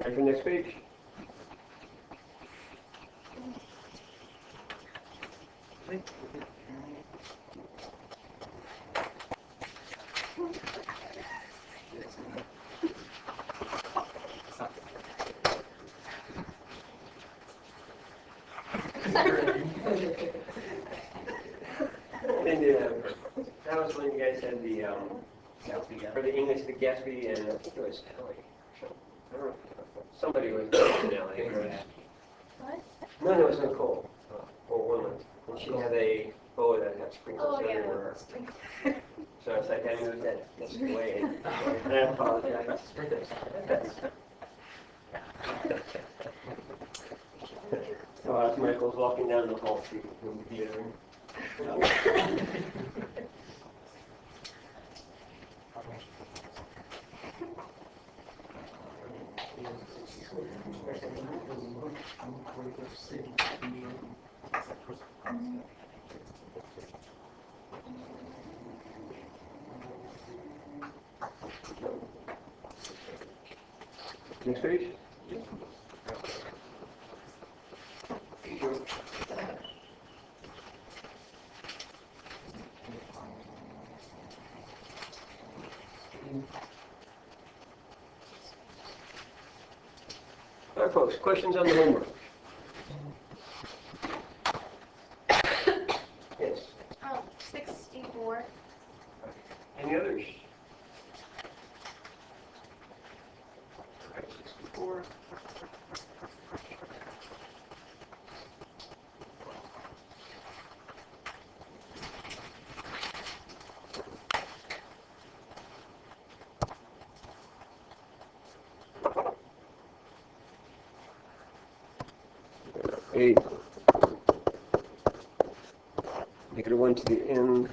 Ready for the next page? That was when you guys had the for the English, the Gatsby, and I think it was Ellie. I don't know. Somebody was in Ellie. What? No, it was Nicole, or woman. And she had a bow that had sprinkles everywhere. So it's like I moved that this way, and I apologize. So as Michael's walking down the hall, she will be hearing. Next page. All right, folks, questions on the homework? Yes. 64. Any others? 64. Eight. -1 to the n.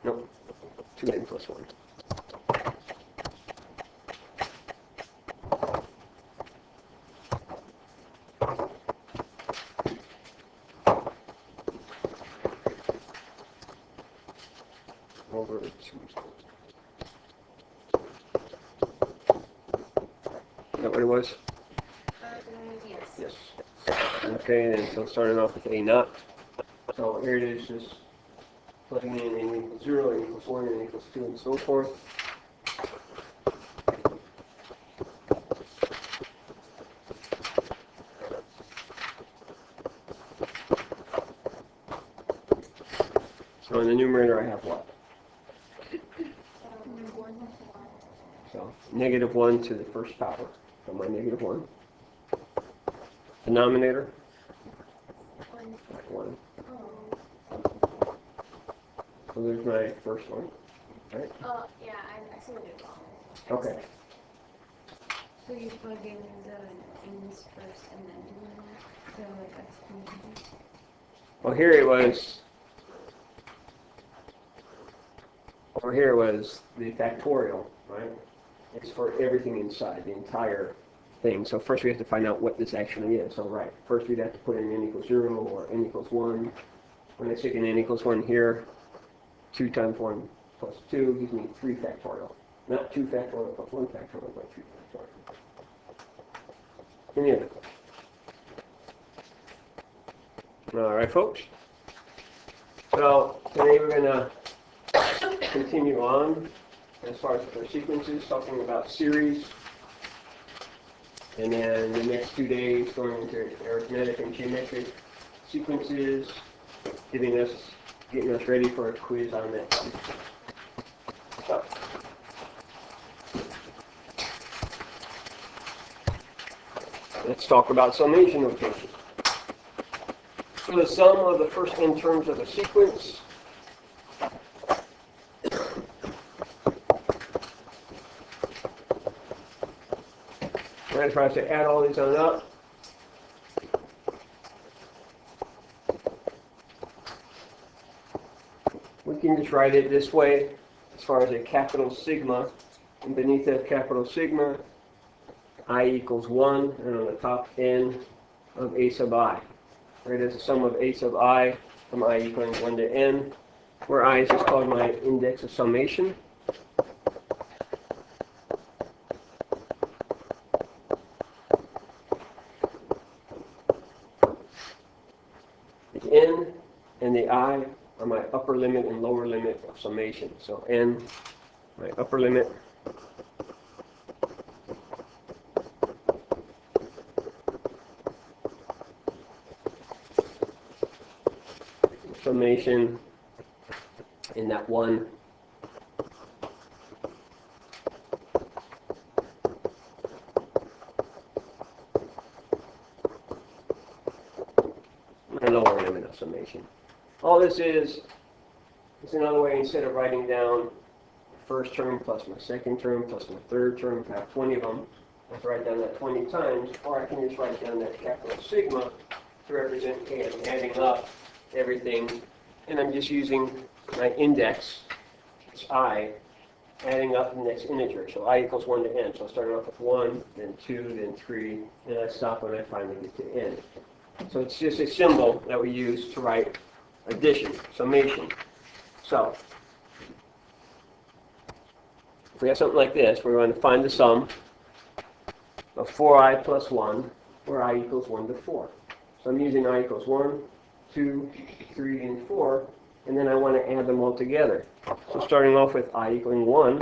No, 2n plus 1. Over 2. Is that what it was? Yes. Yes. Okay, and so starting off with a naught. So here it is, just plugging in n equals 0, n equals 1, n equals 2, and so forth. So in the numerator I have what? So -1 to the first power. So my -1. Denominator? 1. So there's my first one, right? Yeah, I see what you're wrong. Okay. So you plug in the n's first and then do the like exponential. Well, here it was. Over here was the factorial, right? It's for everything inside, the entire thing. So first we have to find out what this actually is. So right, first we'd have to put in n equals 0 or n equals 1. When I stick in n equals 1 here, 2 times 1 plus 2 gives me 3 factorial. Not 2 factorial, but 1 factorial, but 3 factorial. Any other? All right, folks. So today we're going to continue on as far as the sequences, talking about series. And then the next 2 days going into arithmetic and geometric sequences, getting us ready for a quiz on that. So, let's talk about summation notation. So the sum of the first n terms of a sequence we're going to try to add all these on up. We can just write it this way as far as a capital sigma. And beneath that capital sigma, I equals 1, and on the top n of a sub I. Right, as a sum of a sub I from I equaling 1 to n, where I is just called my index of summation. are my upper limit and lower limit of summation. So n, my upper limit, summation in that one my lower limit of summation. All this is another way, instead of writing down my first term plus my second term plus my third term, if I have 20 of them, I have to write down that 20 times, or I can just write down that capital sigma to represent, okay, I'm adding up everything, and I'm just using my index, it's I, adding up the next integer. So I equals 1 to n. So I start off with 1, then 2, then 3, and I stop when I finally get to n. So it's just a symbol that we use to write addition, summation. So if we have something like this, we're going to find the sum of 4i plus 1, where I equals 1 to 4. So I'm using I equals 1, 2, 3, and 4, and then I want to add them all together. So starting off with I equaling 1,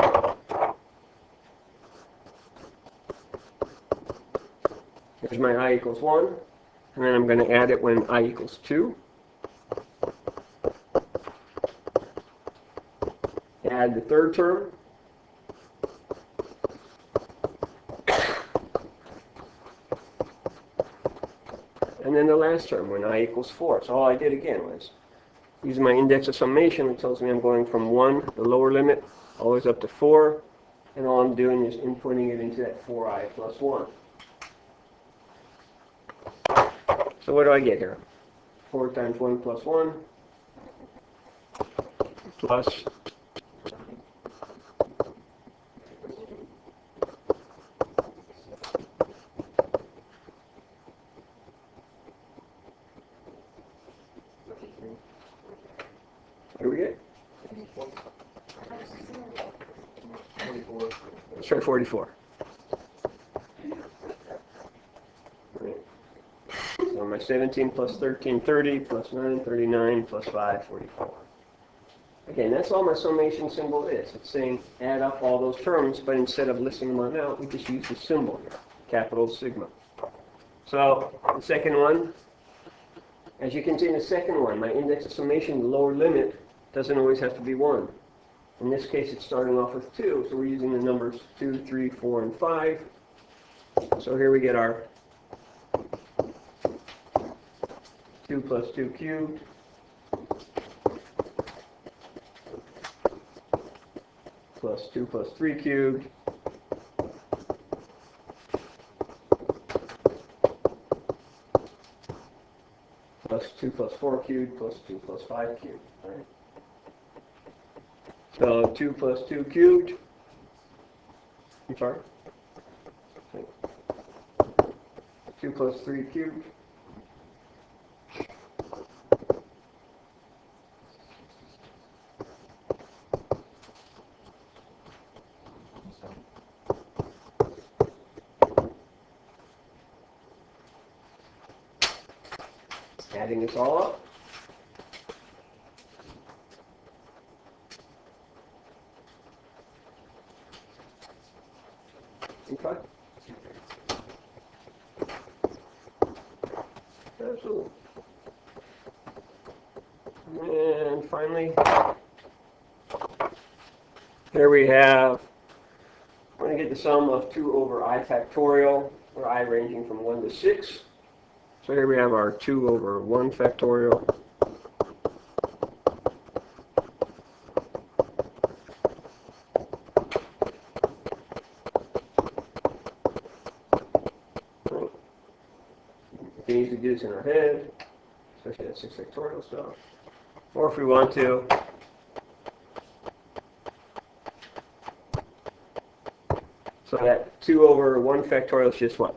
here's my I equals 1, and then I'm going to add it when I equals 2. Add the third term. And then the last term when I equals 4. So all I did again was using my index of summation, it tells me I'm going from 1, the lower limit, always up to 4. And all I'm doing is inputting it into that 4i plus 1. So what do I get here? 4 times 1 plus 1 plus what do we get? 44. Let's try 44. Right. So my 17 plus 13, 30, plus 9, 39, plus 5, 44. Again, that's all my summation symbol is. It's saying add up all those terms, but instead of listing them out, we just use the symbol here, capital sigma. So the second one, as you can see in the second one, my index of summation, the lower limit, doesn't always have to be 1. In this case, it's starting off with 2, so we're using the numbers 2, 3, 4, and 5. So here we get our 2 plus 2 cubed plus 2 plus 3 cubed plus 2 plus 4 cubed plus 2 plus 5 cubed. Right? So 2 plus 2 cubed, I'm sorry, 2 plus 3 cubed, adding this all up. Okay. Absolutely. And finally, here we have, we're going to get the sum of 2 over I factorial, where I ranging from 1 to 6. So here we have our 2 over 1 factorial. We can easily do this in our head, especially that 6 factorial stuff. Or if we want to, so that 2 over 1 factorial is just what?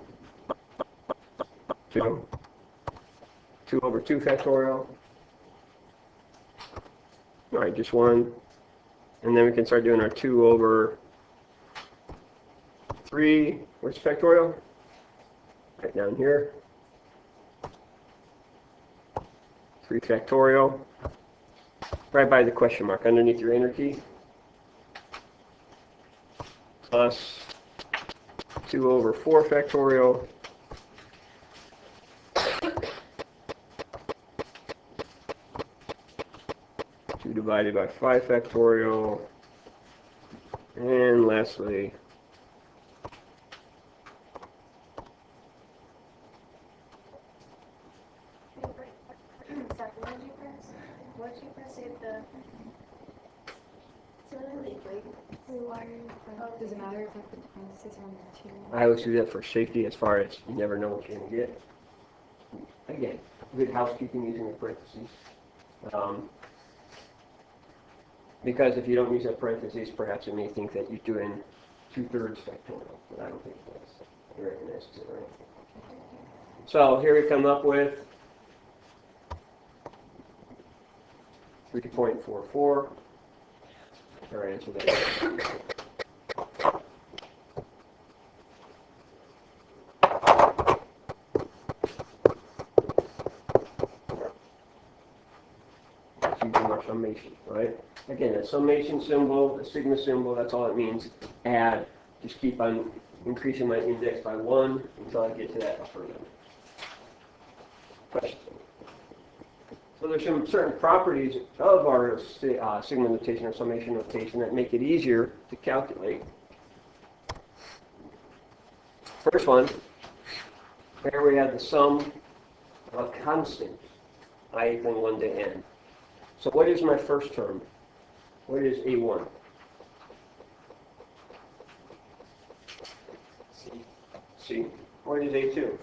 2. 2 over 2 factorial. All right, just 1. And then we can start doing our 2 over 3. Where's factorial? Right down here. 3 factorial. right by the question mark underneath your enter key, plus 2 over 4 factorial 2 divided by 5 factorial, and lastly, Sorry, what did you press? What did you press at the... It's really big. Does it matter if I put parentheses on the 2? I always do that for safety as far as you never know what you're going to get. Again, good housekeeping using the parentheses. Because if you don't use that parentheses, perhaps it may think that you're doing 2/3 factorial, but I don't think that's very necessary. So here we come up with 3.44. Our answer there. Using our summation, right? Again, a summation symbol, a sigma symbol, that's all it means. Add. Just keep on increasing my index by 1 until I get to that upper limit. Question. So there's some certain properties of our sigma notation or summation notation that make it easier to calculate. First one, here we have the sum of constants, I equaling 1 to n. So what is my first term? What is A1? C. What is A2?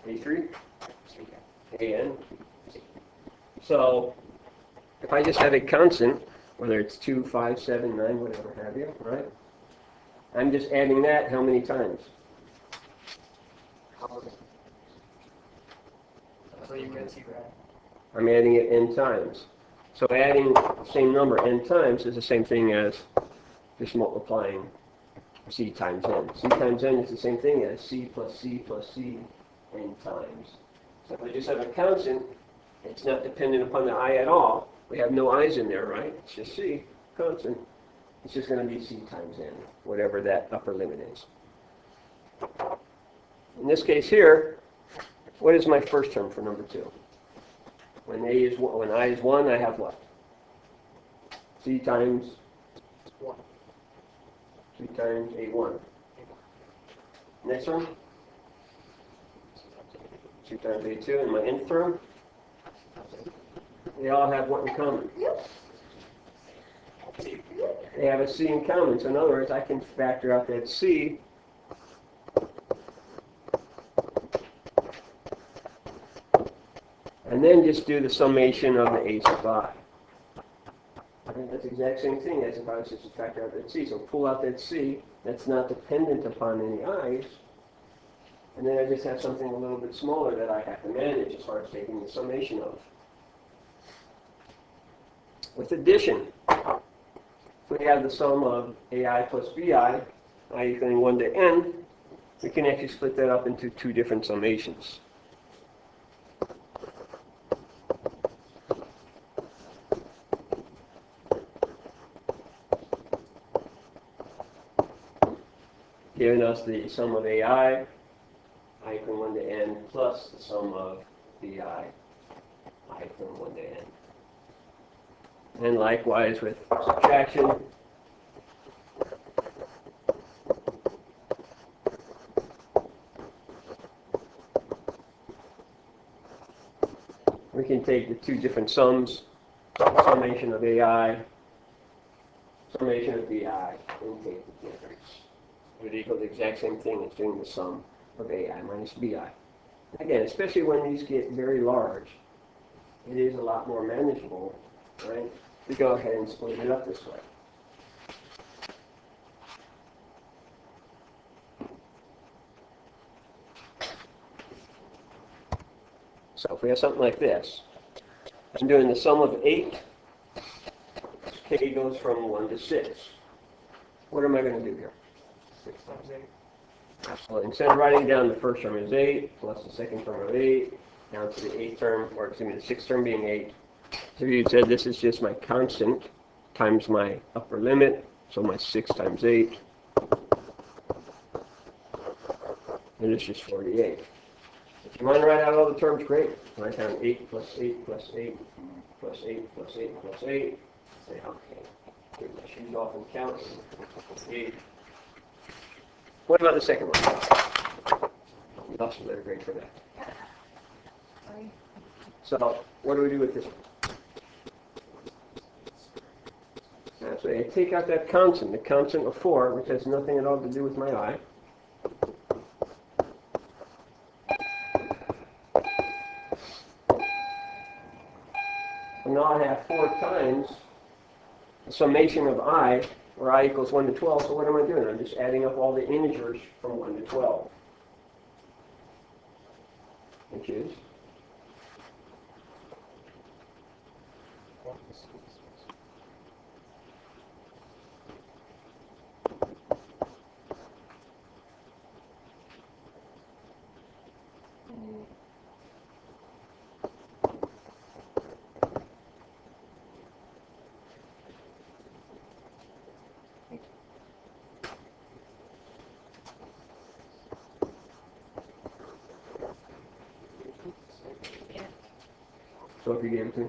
A3? AN? So if I just have a constant, whether it's 2, 5, 7, 9, whatever have you, right? I'm just adding that how many times? So you can see that. I'm adding it n times. So adding the same number n times is the same thing as just multiplying c times n. C times n is the same thing as c plus c plus c n times. So if I just have a constant, it's not dependent upon the I at all. We have no i's in there, right? It's just c, constant. It's just going to be c times n, whatever that upper limit is. In this case here, what is my first term for number 2? When I is 1, I have what? C times 1. 2 times A1. Next term? 2 times A2. And my nth term? They all have what in common? They have a C in common. So in other words, I can factor out that C and then just do the summation of the A sub I. I think that's the exact same thing as if I was just to factor out that C. So pull out that C that's not dependent upon any I's, and then I just have something a little bit smaller that I have to manage as far as taking the summation of. With addition, if we have the sum of AI plus BI, I equaling 1 to n, we can actually split that up into 2 different summations. Giving us the sum of AI, I equaling 1 to n, plus the sum of BI, I equaling 1 to n. And likewise with subtraction, we can take the 2 different sums, summation of AI, summation of BI, and take the difference. It would equal the exact same thing as doing the sum of AI minus BI. Again, especially when these get very large, it is a lot more manageable, right, to go ahead and split it up this way. So if we have something like this, I'm doing the sum of 8, k goes from 1 to 6. What am I going to do here? 6 times 8. Well, instead of writing down the first term as 8, plus the second term of 8, down to the 8th term, or excuse me, the 6th term being 8, So you said this is just my constant times my upper limit, so my 6 times 8, and it's just 48. If you want to write out all the terms, great. Write down 8 plus 8 plus 8 plus 8 plus 8 plus 8. Say, okay, take my shoes off and count. 8. What about the second one? You lost a letter grade for that. Sorry. So, what do we do with this one? So I take out that constant, the constant of 4, which has nothing at all to do with my I. So now I have 4 times the summation of I, where I equals 1 to 12. So what am I doing? I'm just adding up all the integers from 1 to 12, which is so if you gave it to me.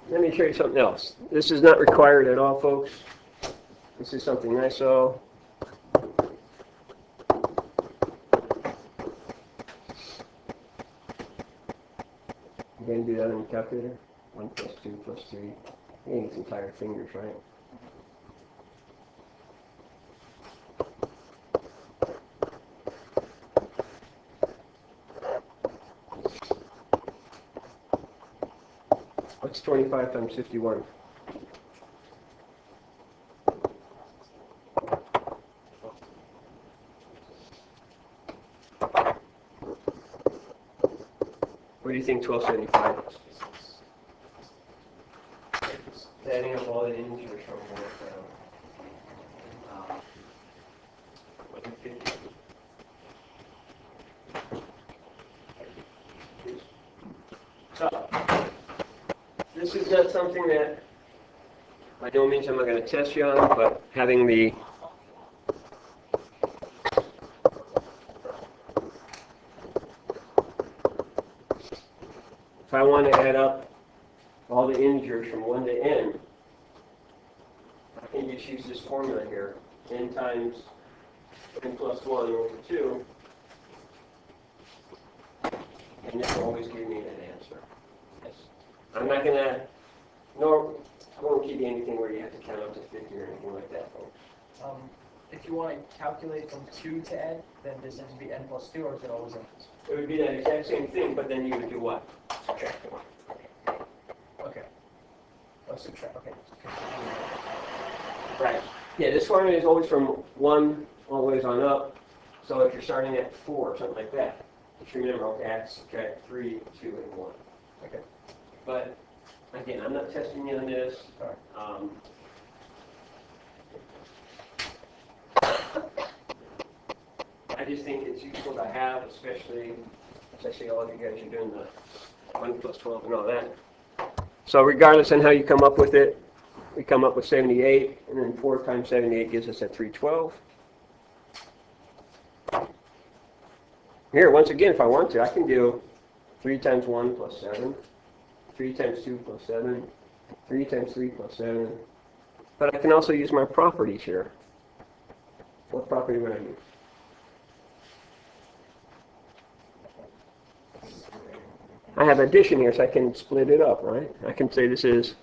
Let me show you something else. This is not required at all, folks. This is something I saw. You can do that on your calculator. 1 plus 2 plus 3. You can use entire fingers, right? What's 25 times 51? What do you think 1275 is? Adding up all the integers from 150. So, this is not something that, by no means am I going to test you on, but having the if I want to add up all the integers from 1 to n, I can just use this formula here. N times n plus 1 over 2, and this will always give me that answer. Yes. I'm not going to, nor I won't give you anything where you have to count up to 50 or anything like that, folks. If you want to calculate from 2 to n, then this has to be n plus 2, or is it always n? It would be that exact same thing, but then you would do what? Subtract 1. Okay. Oh, subtract, okay. Right. Yeah, this formula is always from 1 always on up. So if you're starting at 4 or something like that, just remember, okay, add, subtract 3, 2, and 1. Okay. But again, I'm not testing you on this. All right. I just think it's useful to have, especially all of you guys are doing the 1 plus 12 and all that. So regardless on how you come up with it, we come up with 78, and then 4 times 78 gives us that 312. Here, once again, if I want to, I can do 3 times 1 plus 7, 3 times 2 plus 7, 3 times 3 plus 7. But I can also use my properties here. What property would I use? I have addition here, so I can split it up, right? I can say this is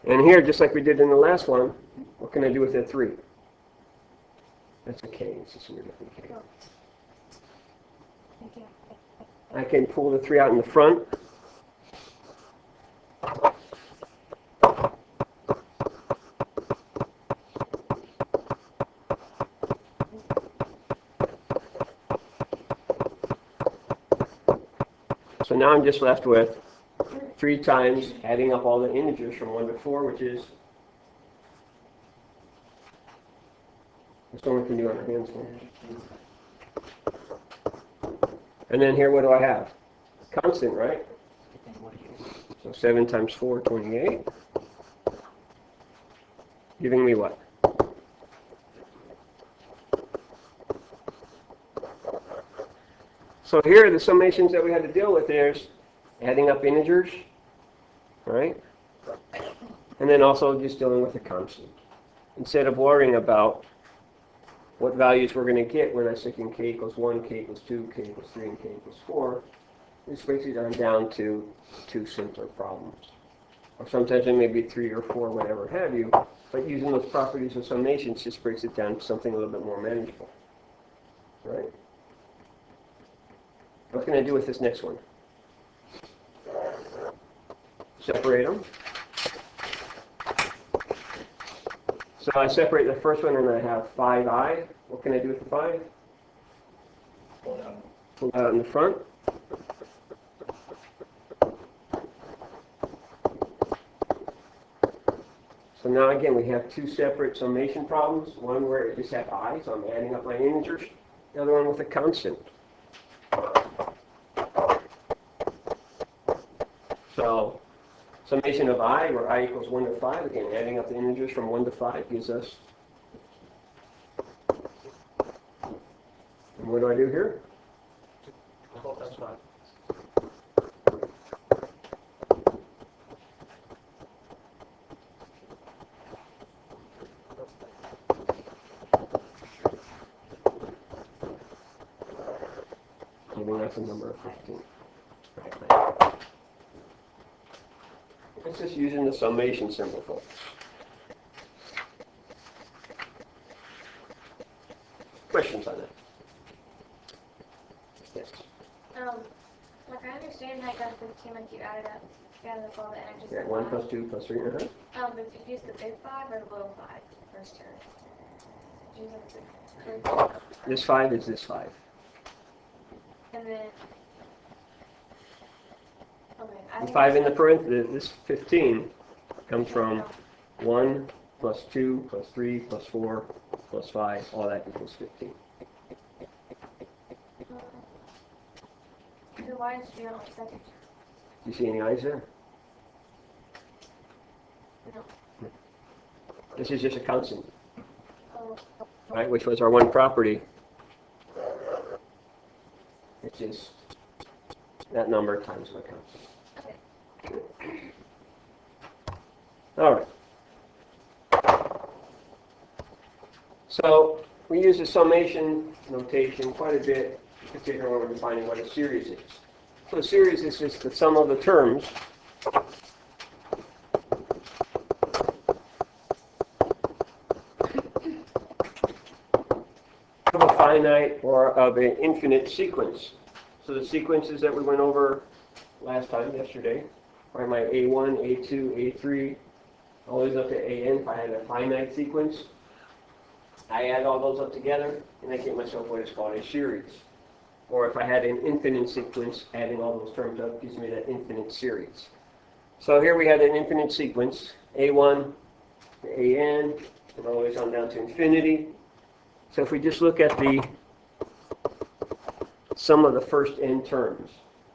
and here, just like we did in the last one, what can I do with that 3? That's a K. It's just a weird looking K. I can pull the 3 out in the front. now I'm just left with 3 times adding up all the integers from 1 to 4, which is, that's what we can do on our hands. And then here, what do I have? Constant, right? So 7 times 4, 28. Giving me what? So here, the summations that we had to deal with is adding up integers, right? And then also just dealing with a constant. Instead of worrying about what values we're going to get when I stick in k equals 1, k equals 2, k equals 3, and k equals 4, this breaks it down to 2 simpler problems. Or sometimes it may be 3 or 4, whatever have you, but using those properties of summations just breaks it down to something a little bit more manageable, right? What can I do with this next one? Separate them. So I separate the first one and I have 5i. What can I do with the 5? Pull it out in the front. So now again we have 2 separate summation problems. One where it just has I, so I'm adding up my integers. The other one with a constant. So summation of I, where I equals 1 to 5, again, adding up the integers from 1 to 5 gives us, and what do I do here? 12 times 5. Giving us a number of 15. It's just using the summation symbol, folks. Questions on that? Yes. Like I understand how you got 15, like you added up all the integers. Yeah, 1 plus 2 plus 3, But if you use the big 5 or the little 5 first term? Use like the big This 5 is this 5. And then, okay, I The think 5 in the parenthesis, this 15 comes from 1 plus 2 plus 3 plus 4 plus 5, all that equals 15. So why did you do it on the second? Do you see any eyes there? No. This is just a constant, Oh, right, which was our one property. It's just that number times my constant. All right. So we use the summation notation quite a bit, particularly when we're defining what a series is. So a series is just the sum of the terms of a finite or of an infinite sequence. So the sequences that we went over last time, yesterday, are my A1, A2, A3, always up to AN. If I had a finite sequence, I add all those up together, and I get myself what is called a series. Or if I had an infinite sequence, adding all those terms up gives me that infinite series. So here we had an infinite sequence, A1 to AN, and always on down to infinity. So if we just look at the sum of the first n terms.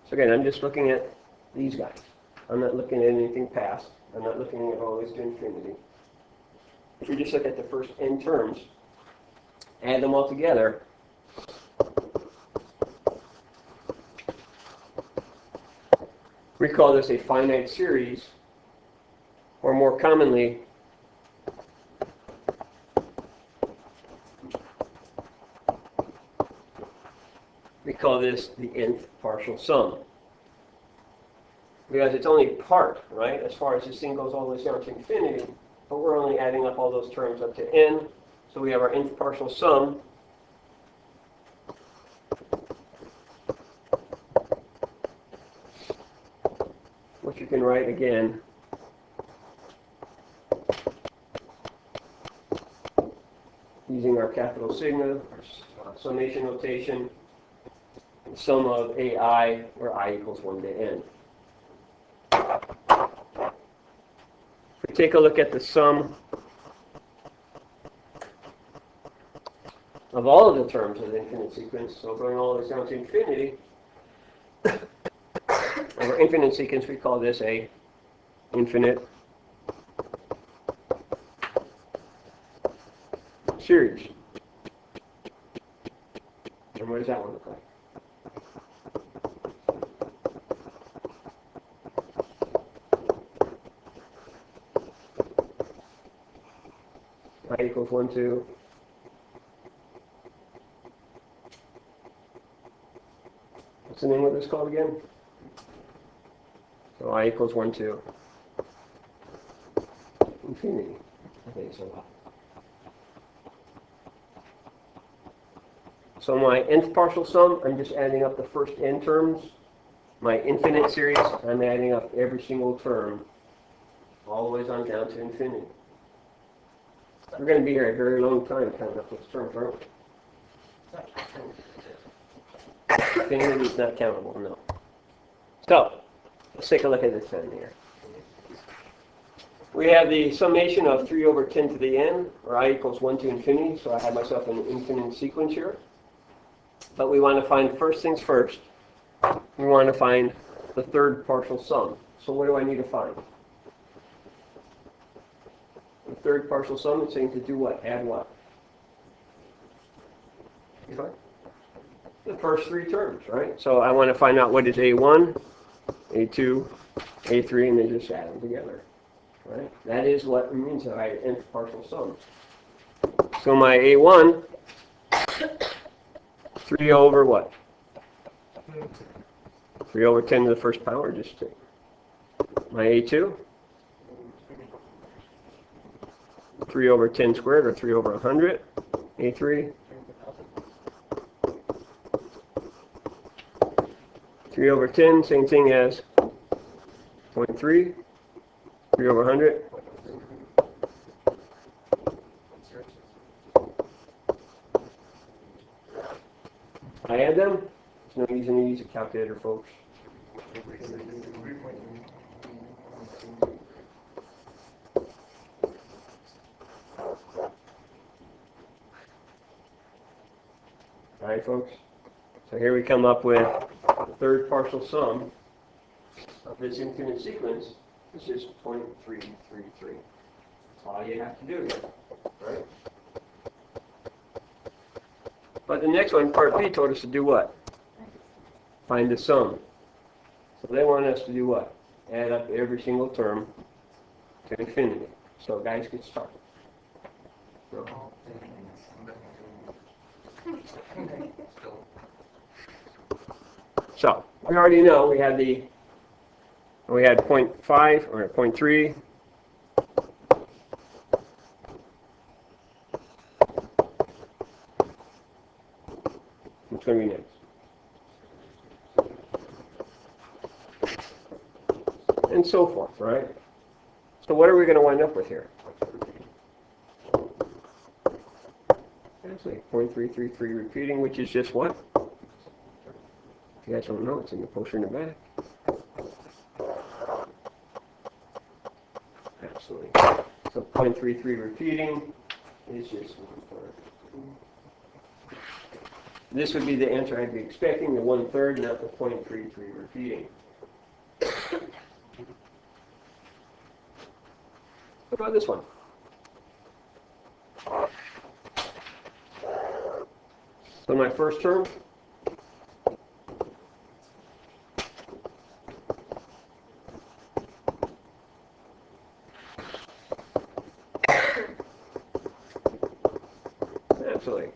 So again, I'm just looking at these guys. I'm not looking at anything past. I'm not looking at always to infinity. If we just look at the first n terms, add them all together, we call this a finite series, or more commonly, we call this the nth partial sum. Because it's only part, right, as far as this thing goes all the way down to infinity, but we're only adding up all those terms up to n, so we have our nth partial sum. Which you can write again using our capital sigma, our summation notation, sum of ai, where I equals 1 to n. If we take a look at the sum of all of the terms of the infinite sequence, so going all the way down to infinity, over infinite sequence, we call this a infinite series. And what does that one look like? I equals 1, 2. What's the name of this called again? So I equals 1, 2. Infinity. I think so. So my nth partial sum, I'm just adding up the first n terms. My infinite series, I'm adding up every single term, all the way on down to infinity. We're going to be here a very long time counting up those terms, aren't we? Infinity is not countable, no. So, let's take a look at this then here. We have the summation of 3 over 10 to the n, or I equals 1 to infinity, so I have myself an infinite sequence here. But we want to find first things first. We want to find the third partial sum. So what do I need to find? The third partial sum is saying to do what? Add what? The first 3 terms, right? So I want to find out what is A1, A2, A3, and then just add them together. Right? That is what it means that I have nth partial sum. So my A1, 3 over what? 3 over 10 to the first power, just take. My A2, 3 over 10 squared, or 3 over 100. A3, 3 over 10, same thing as 0.3. 3 over 100. I add them. There's no reason to use a calculator, folks. All right, folks. So here we come up with the third partial sum of this infinite sequence. It's just 0.333. That's all you have to do here, right? But the next one, part B, told us to do what? Find the sum. So they want us to do what? Add up every single term to infinity. So guys, get started. So we already know we had 0.5 or 0.3. What's going to be next? And so forth, right? So what are we going to wind up with here? Actually, 0.333 repeating, which is just what? If you guys don't know, it's in the poster in the back. Absolutely. So 0.33 repeating is just 1/3. This would be the answer I'd be expecting, the 1/3, not the 0.33 repeating. What about this one? So my first term, absolutely.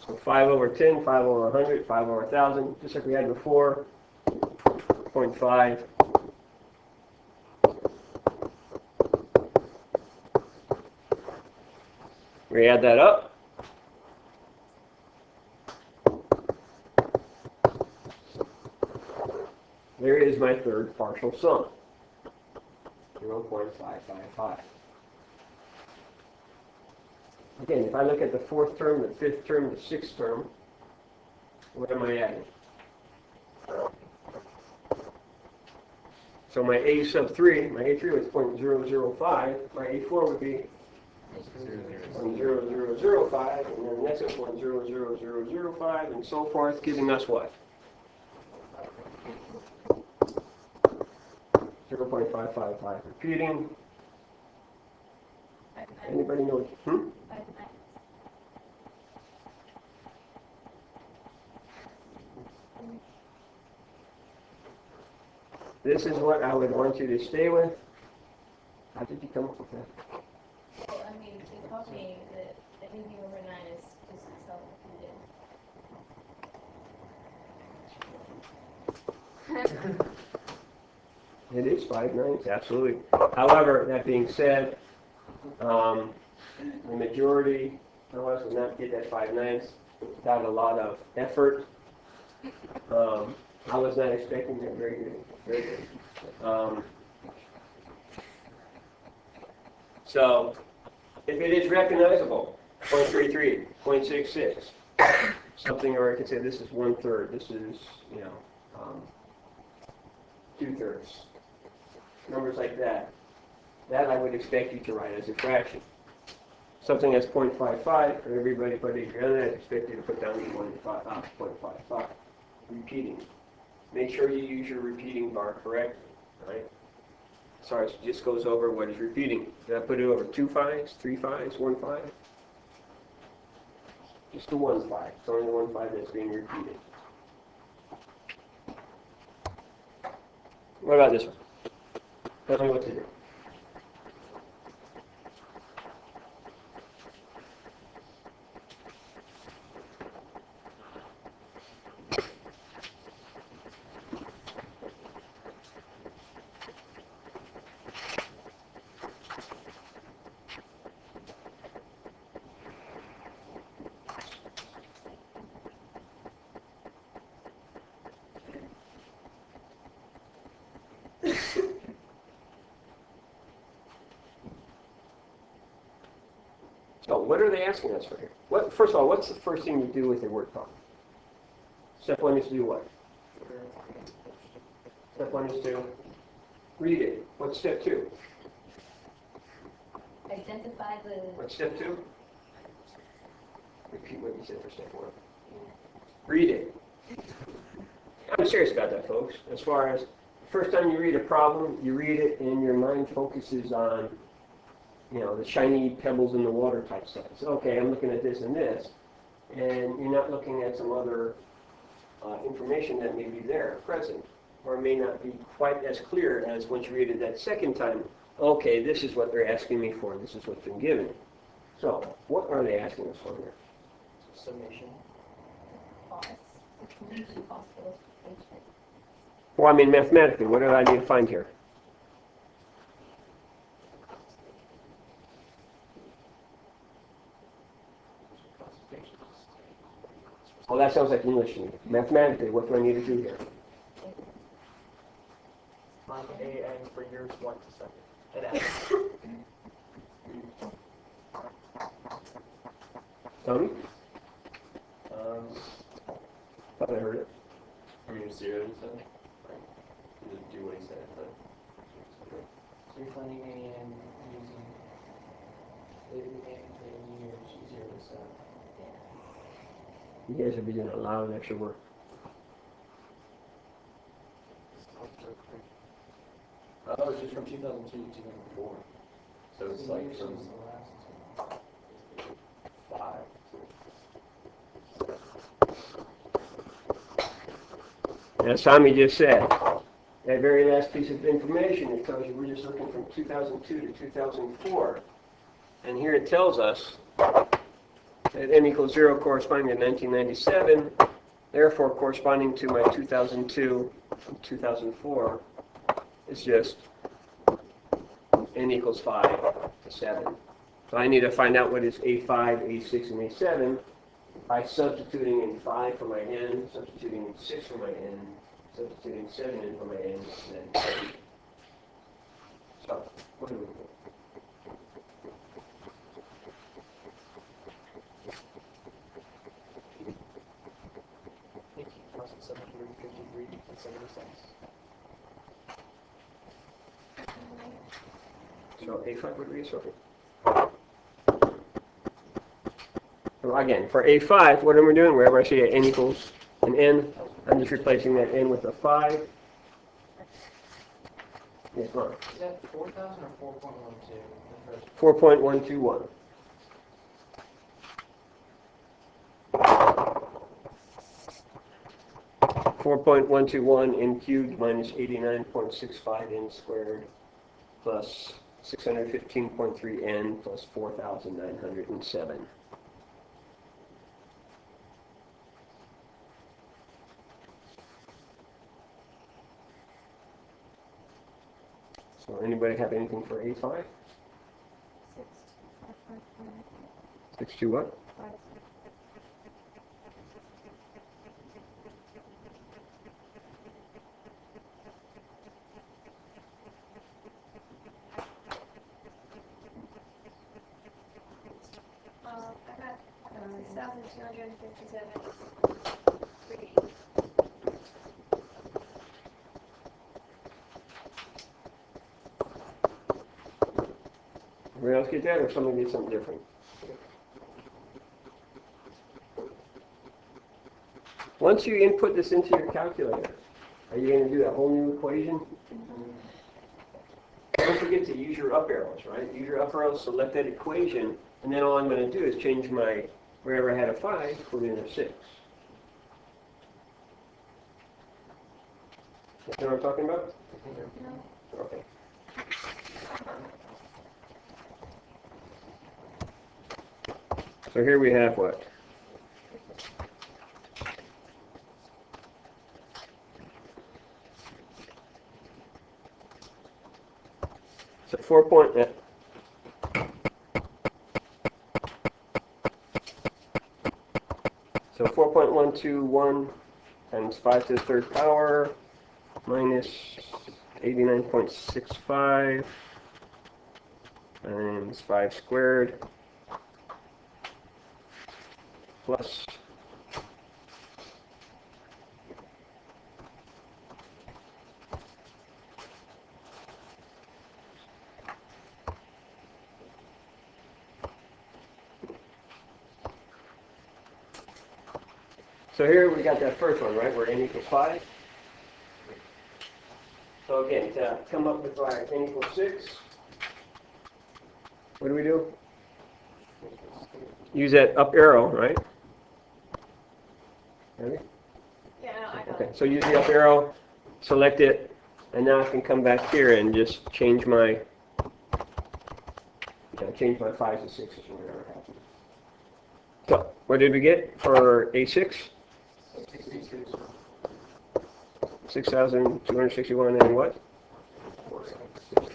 So 5 over 10, 5 over 100, 5 over 1,000, just like we had before, 0.5. We add that up. There is my third partial sum, 0.555. Again, if I look at the fourth term, the fifth term, the sixth term, what am I adding? So my A sub 3, my A3 was 0.005, my A4 would be 0.0005, and then the next is 0.00005, and so forth, giving us what? 0.555 repeating. Anybody know? This is what I would want you to stay with. How did you come up with that? Well, I mean, it taught me that anything over 9 is just itself repeated. It is 5 nines, absolutely. However, that being said, the majority of us would not get that 5 nines without a lot of effort. I was not expecting that. Very good. Very good. So, if it is recognizable, 0.33, 0.66, something, or I could say this is 1/3, this is, 2/3. Numbers like that. That I would expect you to write as a fraction. Something that's 0.55, for everybody but agree on that, I expect you to put down 0.55. Repeating. Make sure you use your repeating bar correctly, right? Sorry, it just goes over what is repeating. Did I put it over 2 5s, 3 5s, 1 5? Just the 1 5. It's only the 1 5 that's being repeated. What about this one? Tell me what to do. So what are they asking us for here? First of all, what's the first thing you do with your word problem? Step 1 is to do what? Step 1 is to read it. What's step 2? Identify the... What's step 2? Repeat what you said for step 1. Read it. I'm serious about that, folks. As far as the first time you read a problem, you read it and your mind focuses on the shiny pebbles in the water type stuff. So, okay, I'm looking at this and this, and you're not looking at some other information that may be there, present, or may not be quite as clear as once you read it that second time. Okay, this is what they're asking me for. This is what's been given. So, what are they asking us for here? Summation. Cost. Well, I mean, mathematically, what do I need to find here? Well, that sounds like English to me. Mathematically, what do I need to do here? Find A and for yours 1 to 7. And F. Tony? Thought I heard it. From your 0 to 7? Just do what he said. But So you're finding A and using the years 0 to 7. You guys are doing a lot of extra work. oh, it's just from 2002 to 2004. So it's like from 5. As Tommy just said, that very last piece of information, it tells you we're just looking from 2002 to 2004. And here it tells us that n equals 0 corresponding to 1997, therefore corresponding to my 2002 and 2004 is just n equals 5 to 7. So I need to find out what is A5, A6, and A7 by substituting in 5 for my n, substituting in 6 for my n, substituting 7 in for my n, and then 7. So, what do we do? Thank you. 753. So A5 would be Sophie. So again, for A5, what am I doing? Wherever I see an n equals an n, I'm just replacing that n with a 5. Yes, Ron. Is that 4,000 or 4.12? 4.121. n cubed minus 89.65 n squared plus 615.3 n plus 4,907. So anybody have anything for A5? 6 to what? 6,257. Everybody else get that, or somebody get something different? Once you input this into your calculator, are you going to do that whole new equation? Don't forget to use your up arrows, right? Use your up arrows, select that equation, and then all I'm going to do is change my, wherever I had a 5, put in a 6. You know what I'm talking about? No. Okay. So here we have what? So 4.121 times 5 to the third power minus 89.65 times 5 squared plus so here we got that first one, right, where n equals 5. So again, to come up with our n equals 6, what do we do? Use that up arrow, right? Ready? Yeah, no, I got Okay, it. so use the up arrow, select it, and now I can come back here and just change my 5s to 6s or whatever happens. So, what did we get for A6? 6,261 and what?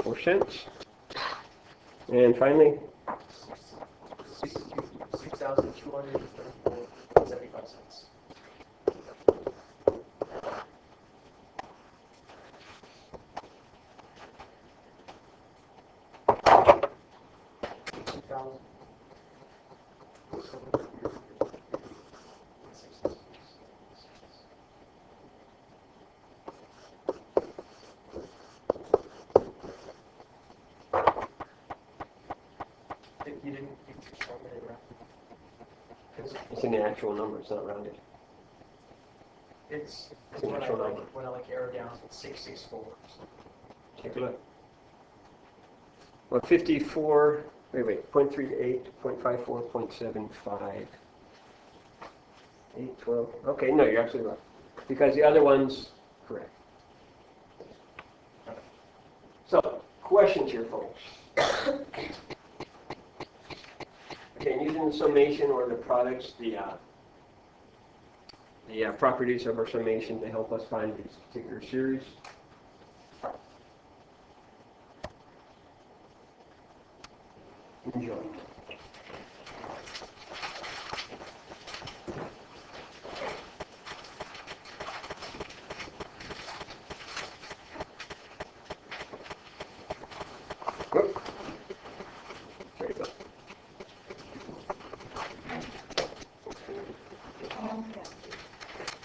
4 cents. And finally, 6,234.75 cents. You didn't calculate it right. it's in the actual number, it's not rounded. It's an when I actual like number. when I like arrow down, it's 664. Take a look. Well, 54, wait, 0.38, 0.54, 0.75, 8, 12. Okay, no, you're absolutely right. Because the other one's correct. So, questions here, folks. Okay, using the summation or the products, the properties of our summation to help us find this particular series. Enjoy.